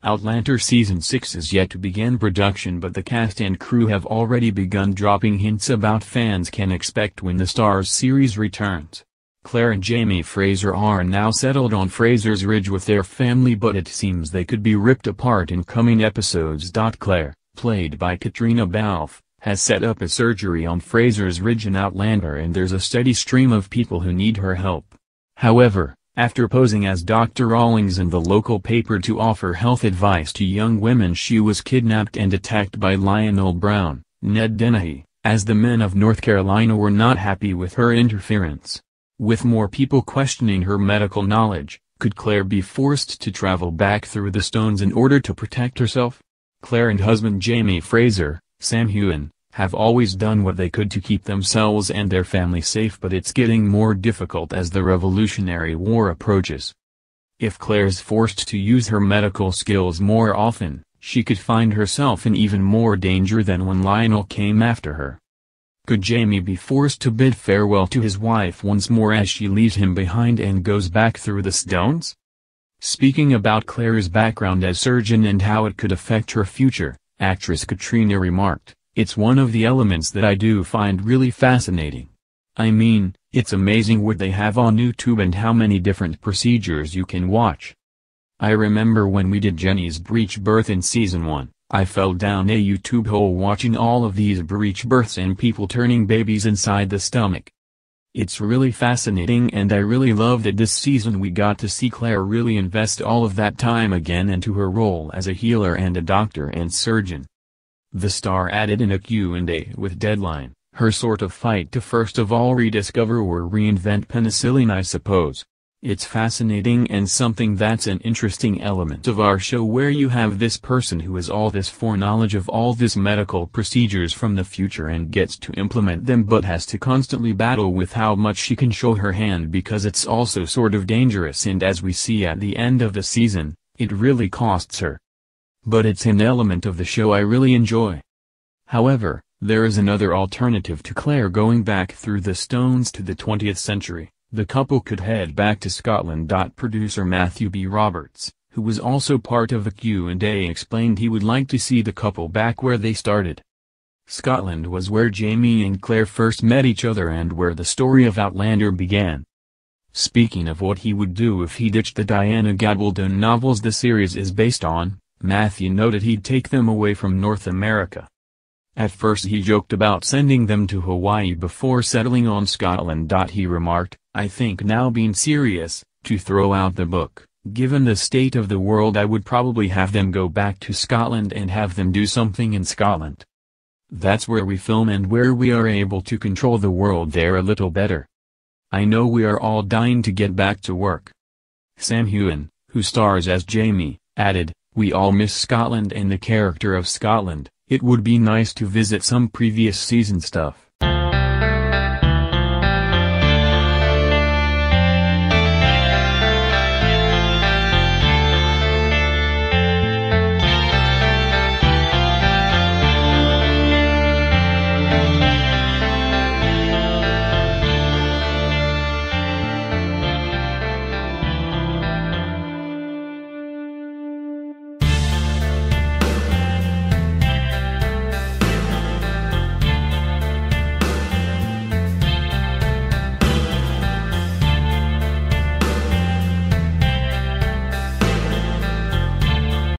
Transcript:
Outlander Season 6 is yet to begin production, but the cast and crew have already begun dropping hints about fans can expect when the Starz series returns. Claire and Jamie Fraser are now settled on Fraser's Ridge with their family, but it seems they could be ripped apart in coming episodes. Claire, played by Katrina Balfe, has set up a surgery on Fraser's Ridge in Outlander, and there's a steady stream of people who need her help. However, after posing as Dr. Rawlings in the local paper to offer health advice to young women, she was kidnapped and attacked by Lionel Brown, Ned Dennehy, as the men of North Carolina were not happy with her interference. With more people questioning her medical knowledge, could Claire be forced to travel back through the stones in order to protect herself? Claire and husband Jamie Fraser, Sam Heughan, have always done what they could to keep themselves and their family safe, but it's getting more difficult as the Revolutionary War approaches. If Claire's forced to use her medical skills more often, she could find herself in even more danger than when Lionel came after her. Could Jamie be forced to bid farewell to his wife once more as she leaves him behind and goes back through the stones? Speaking about Claire's background as surgeon and how it could affect her future, actress Katrina remarked, "It's one of the elements that I do find really fascinating. I mean, it's amazing what they have on YouTube and how many different procedures you can watch. I remember when we did Jenny's breech birth in season 1, I fell down a YouTube hole watching all of these breech births and people turning babies inside the stomach. It's really fascinating, and I really love that this season we got to see Claire really invest all of that time again into her role as a healer and a doctor and surgeon." The star added in a Q&A with Deadline, "Her sort of fight to first of all rediscover or reinvent penicillin, I suppose. It's fascinating and something that's an interesting element of our show, where you have this person who has all this foreknowledge of all this medical procedures from the future and gets to implement them, but has to constantly battle with how much she can show her hand, because it's also sort of dangerous, and as we see at the end of the season, it really costs her. But it's an element of the show I really enjoy." However, there is another alternative to Claire going back through the stones to the 20th century. The couple could head back to Scotland. Producer Matthew B. Roberts, who was also part of the Q&A, explained he would like to see the couple back where they started. Scotland was where Jamie and Claire first met each other and where the story of Outlander began. Speaking of what he would do if he ditched the Diana Gabaldon novels the series is based on, Matthew noted he'd take them away from North America. At first he joked about sending them to Hawaii before settling on Scotland. He remarked, "I think now, being serious, to throw out the book, given the state of the world, I would probably have them go back to Scotland and have them do something in Scotland. That's where we film and where we are able to control the world there a little better. I know we are all dying to get back to work." Sam Heughan, who stars as Jamie, added, "We all miss Scotland and the character of Scotland. It would be nice to visit some previous season stuff."